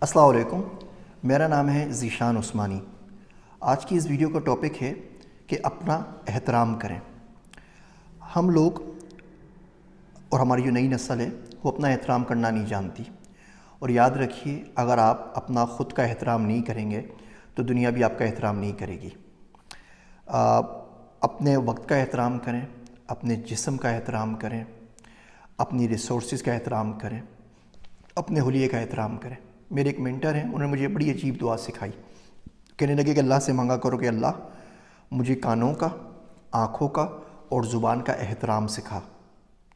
السلام علیکم، میرا نام ہے ذیشان عثمانی۔ آج کی اس ویڈیو کا ٹاپک ہے کہ اپنا احترام کریں۔ ہم لوگ اور ہماری جو نئی نسل ہے وہ اپنا احترام کرنا نہیں جانتی، اور یاد رکھیے اگر آپ اپنا خود کا احترام نہیں کریں گے تو دنیا بھی آپ کا احترام نہیں کرے گی۔ اپنے وقت کا احترام کریں، اپنے جسم کا احترام کریں، اپنی ریسورسز کا احترام کریں، اپنے حلیے کا احترام کریں۔ میرے ایک مینٹر ہیں، انہوں نے مجھے بڑی عجیب دعا سکھائی۔ کہنے لگے کہ اللہ سے مانگا کرو کہ اللہ مجھے کانوں کا، آنکھوں کا اور زبان کا احترام سکھا۔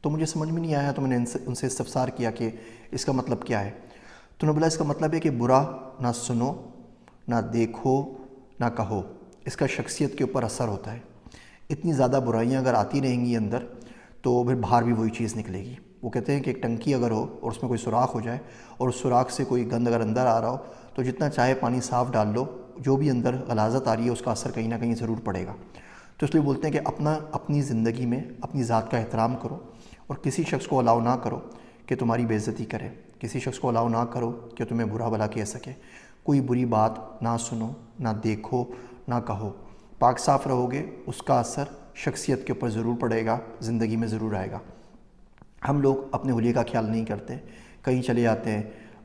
تو مجھے سمجھ میں نہیں آیا، تو میں نے ان سے استفسار کیا کہ اس کا مطلب کیا ہے۔ تو انہوں نے بولا اس کا مطلب ہے کہ برا نہ سنو، نہ دیکھو، نہ کہو۔ اس کا شخصیت کے اوپر اثر ہوتا ہے۔ اتنی زیادہ برائیاں اگر آتی رہیں گی اندر تو پھر باہر بھی وہی چیز نکلے گی۔ وہ کہتے ہیں کہ ایک ٹنکی اگر ہو اور اس میں کوئی سوراخ ہو جائے اور اس سوراخ سے کوئی گند اگر اندر آ رہا ہو تو جتنا چاہے پانی صاف ڈال لو، جو بھی اندر غلاظت آ رہی ہے اس کا اثر کہیں نہ کہیں ضرور پڑے گا۔ تو اس لیے بولتے ہیں کہ اپنی زندگی میں اپنی ذات کا احترام کرو، اور کسی شخص کو الاؤ نہ کرو کہ تمہاری بے عزتی کرے، کسی شخص کو الاؤ نہ کرو کہ تمہیں برا بھلا کہہ سکے۔ کوئی بری بات نہ سنو، نہ دیکھو، نہ کہو۔ پاک صاف رہو گے، اس کا اثر شخصیت کے اوپر ضرور پڑے گا، زندگی میں ضرور آئے گا۔ ہم لوگ اپنے حلیے کا خیال نہیں کرتے، کہیں چلے جاتے ہیں،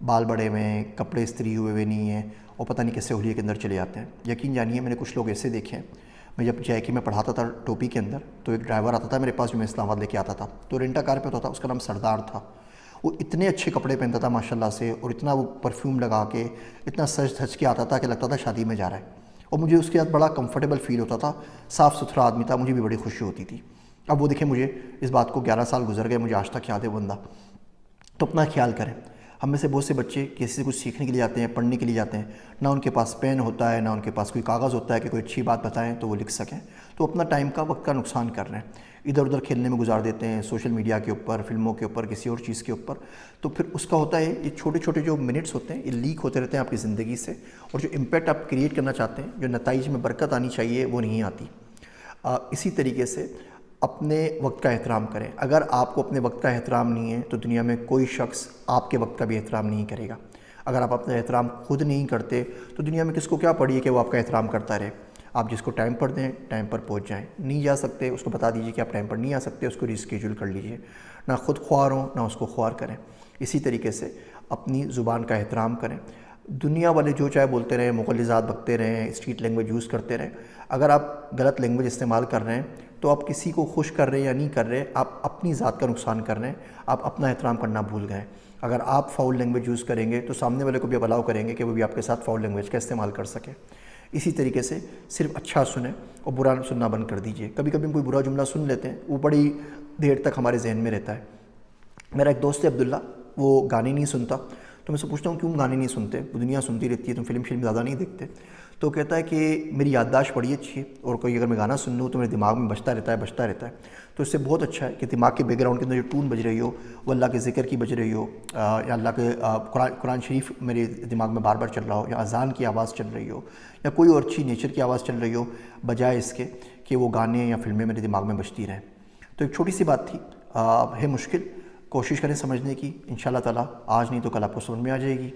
بال بڑے ہوئے ہیں، کپڑے استری ہوئے نہیں ہیں، اور پتہ نہیں کیسے حلیے کے اندر چلے جاتے ہیں۔ یقین جانیے میں نے کچھ لوگ ایسے دیکھے ہیں۔ میں جب جے کے میں پڑھاتا تھا ٹوپی کے اندر، تو ایک ڈرائیور آتا تھا میرے پاس جو میں اسلام آباد لے کے آتا تھا، تو رینٹا کار پہ ہوتا تھا، اس کا نام سردار تھا۔ وہ اتنے اچھے کپڑے پہنتا تھا ماشاءاللہ سے، اور اتنا وہ پرفیوم لگا کے اتنا سج دھج کے آتا تھا کہ لگتا تھا شادی میں جا رہا ہے، اور مجھے اس کے ساتھ بڑا کمفرٹیبل فیل ہوتا تھا۔ صاف ستھرا آدمی تھا، مجھے بھی بڑی خوشی ہوتی تھی۔ اب وہ دیکھیں، مجھے اس بات کو 11 سال گزر گئے، مجھے آج تک یاد ہے وہ بندہ۔ تو اپنا خیال کریں۔ ہم میں سے بہت سے بچے کسی سے کچھ سیکھنے کے لیے جاتے ہیں، پڑھنے کے لیے جاتے ہیں، نہ ان کے پاس پین ہوتا ہے، نہ ان کے پاس کوئی کاغذ ہوتا ہے کہ کوئی اچھی بات بتائیں تو وہ لکھ سکیں، تو اپنا ٹائم کا، وقت کا نقصان کر رہے ہیں، ادھر ادھر کھیلنے میں گزار دیتے ہیں، سوشل میڈیا کے اوپر، فلموں کے اوپر، کسی اور چیز کے اوپر۔ تو پھر اس کا ہوتا ہے یہ چھوٹے چھوٹے جو منٹس ہوتے ہیں یہ لیک ہوتے رہتے ہیں آپ کی زندگی سے، اور جو امپیکٹ آپ کریٹ کرنا چاہتے ہیں، جو نتائج میں برکت آنی چاہیے وہ نہیں آتی۔ اسی طریقے سے اپنے وقت کا احترام کریں۔ اگر آپ کو اپنے وقت کا احترام نہیں ہے تو دنیا میں کوئی شخص آپ کے وقت کا بھی احترام نہیں کرے گا۔ اگر آپ اپنا احترام خود نہیں کرتے تو دنیا میں کس کو کیا پڑی ہے کہ وہ آپ کا احترام کرتا رہے۔ آپ جس کو ٹائم پر دیں، ٹائم پر پہنچ جائیں۔ نہیں جا سکتے اس کو بتا دیجیے کہ آپ ٹائم پر نہیں آ سکتے، اس کو ریسکیجول کر لیجیے۔ نہ خود خوار ہوں، نہ اس کو خوار کریں۔ اسی طریقے سے اپنی زبان کا احترام کریں۔ دنیا والے جو چاہے بولتے رہیں، مغلظات بکتے رہیں، اسٹریٹ لینگویج یوز کرتے رہیں، اگر آپ غلط لینگویج استعمال کر رہے ہیں تو آپ کسی کو خوش کر رہے ہیں یا نہیں کر رہے، آپ اپنی ذات کا نقصان کر رہے ہیں، آپ اپنا احترام کرنا بھول گئے۔ اگر آپ فاؤل لینگویج یوز کریں گے تو سامنے والے کو بھی الاؤ کریں گے کہ وہ بھی آپ کے ساتھ فاؤل لینگویج کا استعمال کر سکے۔ اسی طریقے سے صرف اچھا سنیں اور برا سننا بند کر دیجیے۔ کبھی کبھی ہم کوئی برا جملہ سن لیتے ہیں، وہ بڑی دیر تک ہمارے ذہن میں رہتا ہے۔ میرا ایک دوست ہے عبداللہ، وہ گانے نہیں سنتا، تو میں سے پوچھتا ہوں کیوں گانے نہیں سنتے؟ وہ دنیا سنتی رہتی ہے، تم فلم زیادہ نہیں دیکھتے؟ تو کہتا ہے کہ میری یادداشت بڑی اچھی ہے، اور کوئی اگر میں گانا سن لوں تو میرے دماغ میں بجتا رہتا ہے۔ تو اس سے بہت اچھا ہے کہ دماغ کے بیک گراؤنڈ کے اندر جو ٹون بج رہی ہو وہ اللہ کے ذکر کی بج رہی ہو، یا اللہ کے قرآن شریف میرے دماغ میں بار بار چل رہا ہو، یا اذان کی آواز چل رہی ہو، یا کوئی اور اچھی نیچر کی آواز چل رہی ہو، بجائے اس کے کہ وہ گانے یا فلمیں میرے دماغ میں بجتی رہیں۔ تو ایک چھوٹی سی بات تھی، ہے مشکل، کوشش کریں سمجھنے کی، انشاءاللہ تعالیٰ آج نہیں تو کل آپ کو سمجھ میں آ جائے گی۔